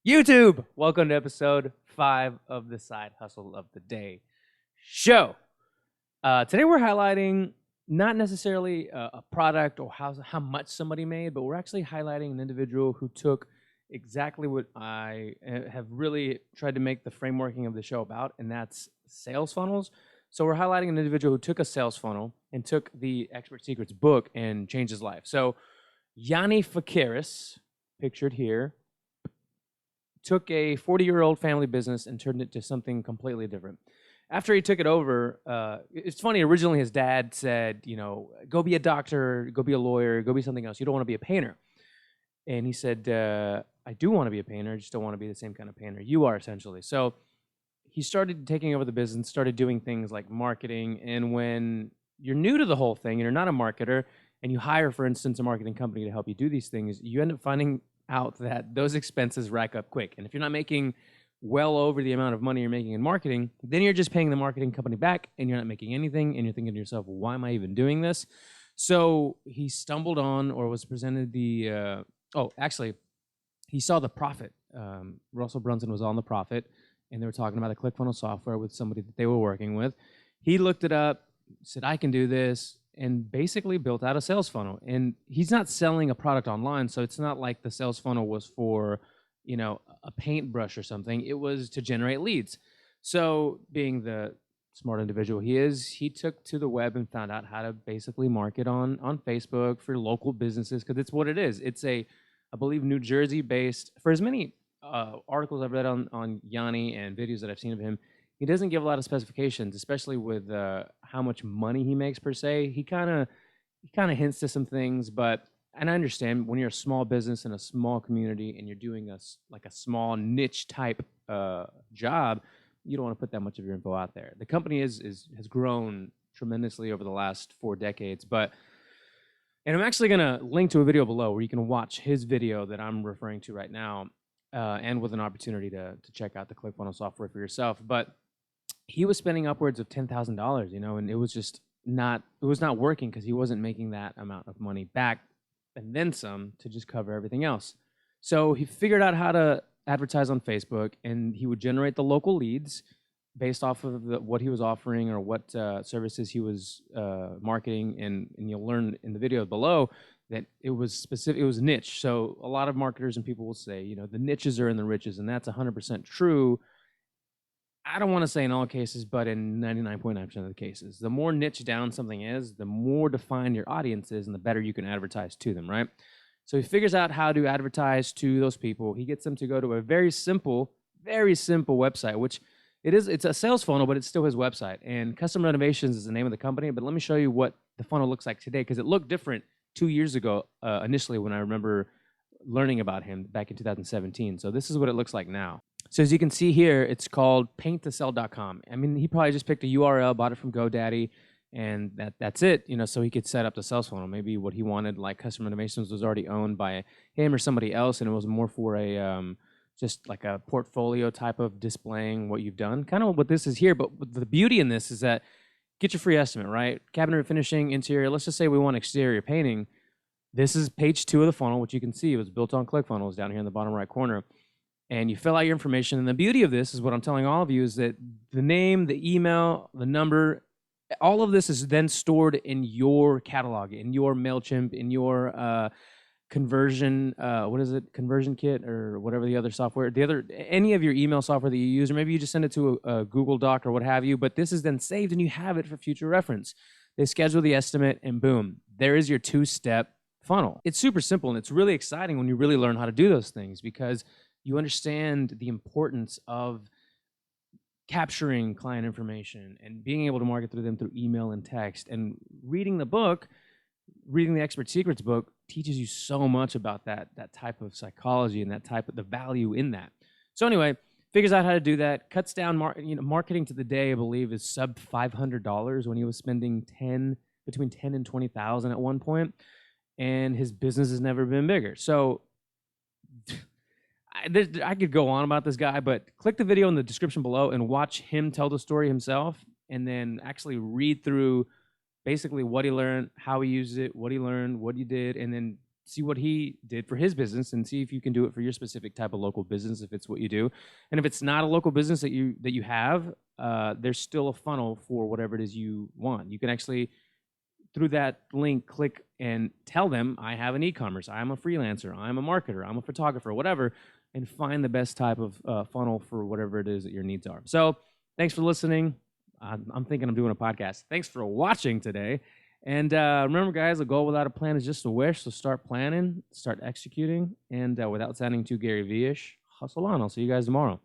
YouTube, welcome to episode 5 of the Side Hustle of the Day show. Today we're highlighting not necessarily a product or how much somebody made, but we're actually highlighting an individual who took exactly what I have really tried to make the frameworking of the show about, and that's sales funnels. So we're highlighting an individual who took a sales funnel and took the Expert Secrets book and changed his life. So Yanni Fakiris, pictured here, took a 40-year-old family business and turned it to something completely different. After he took it over, it's funny, originally his dad said, go be a doctor, go be a lawyer, go be something else. You don't want to be a painter. And he said, I do want to be a painter, I just don't want to be the same kind of painter you are, essentially. So he started taking over the business, started doing things like marketing. And when you're new to the whole thing and you're not a marketer, and you hire, for instance, a marketing company to help you do these things, you end up finding out that those expenses rack up quick. And if you're not making well over the amount of money you're making in marketing, then you're just paying the marketing company back and you're not making anything, and you're thinking to yourself, why am I even doing this? So he stumbled on, or was presented the, he saw The Profit. Russell Brunson was on The Profit, and they were talking about a ClickFunnels software with somebody that they were working with. He looked it up, said, I can do this, and basically built out a sales funnel. And he's not selling a product online, so it's not like the sales funnel was for, a paintbrush or something. It was to generate leads. So being the smart individual he is, he took to the web and found out how to basically market on Facebook for local businesses, because it's what it is. It's I believe, New Jersey-based. For as many articles I've read on Yanni and videos that I've seen of him, he doesn't give a lot of specifications, especially with how much money he makes per se. He kind of hints to some things, and I understand when you're a small business in a small community and you're doing a small niche type job, you don't want to put that much of your info out there. The company has grown tremendously over the last 4 decades, and I'm actually going to link to a video below where you can watch his video that I'm referring to right now, and with an opportunity to check out the ClickFunnels software for yourself. But he was spending upwards of $10,000, and it was not working because he wasn't making that amount of money back and then some to just cover everything else. So he figured out how to advertise on Facebook, and he would generate the local leads based off of what he was offering or what services he was marketing. And you'll learn in the video below that it was specific, it was niche. So a lot of marketers and people will say, the niches are in the riches, and that's 100% true. I don't want to say in all cases, but in 99.9% of the cases. The more niche down something is, the more defined your audience is, and the better you can advertise to them, right? So he figures out how to advertise to those people. He gets them to go to a very simple website, which it's a sales funnel, but it's still his website. And Custom Renovations is the name of the company, but let me show you what the funnel looks like today, because it looked different 2 years ago, initially, when I remember learning about him back in 2017. So this is what it looks like now. So as you can see here, it's called painttosell.com. I mean, he probably just picked a URL, bought it from GoDaddy, and that's it, so he could set up the sales funnel. Maybe what he wanted, like Custom Renovations, was already owned by him or somebody else, and it was more for a just like a portfolio type of displaying what you've done. Kind of what this is here, but the beauty in this is that get your free estimate, right? Cabinet finishing, interior. Let's just say we want exterior painting. This is page 2 of the funnel, which you can see it was built on ClickFunnels down here in the bottom right corner. And you fill out your information. And the beauty of this is what I'm telling all of you is that the name, the email, the number, all of this is then stored in your catalog, in your MailChimp, in your conversion, conversion kit, or whatever the other software, any of your email software that you use, or maybe you just send it to a Google Doc or what have you, but this is then saved and you have it for future reference. They schedule the estimate and boom, there is your 2-step funnel. It's super simple, and it's really exciting when you really learn how to do those things, because you understand the importance of capturing client information and being able to market through them through email and text. And reading the Expert Secrets book teaches you so much about that type of psychology and the value in that. So anyway, figures out how to do that, cuts down marketing to the day, I believe, is sub $500 when he was spending between $10,000 and $20,000 at one point, and his business has never been bigger. So I could go on about this guy, but click the video in the description below and watch him tell the story himself, and then actually read through basically what he learned, how he used it, what he learned, what he did, and then see what he did for his business and see if you can do it for your specific type of local business if it's what you do. And if it's not a local business that you have, there's still a funnel for whatever it is you want. You can actually, through that link, click and tell them, I have an e-commerce, I'm a freelancer, I'm a marketer, I'm a photographer, whatever, and find the best type of funnel for whatever it is that your needs are. So thanks for listening. I'm thinking I'm doing a podcast. Thanks for watching today. And remember, guys, a goal without a plan is just a wish. So start planning, start executing, and without sounding too Gary Vee-ish, hustle on. I'll see you guys tomorrow.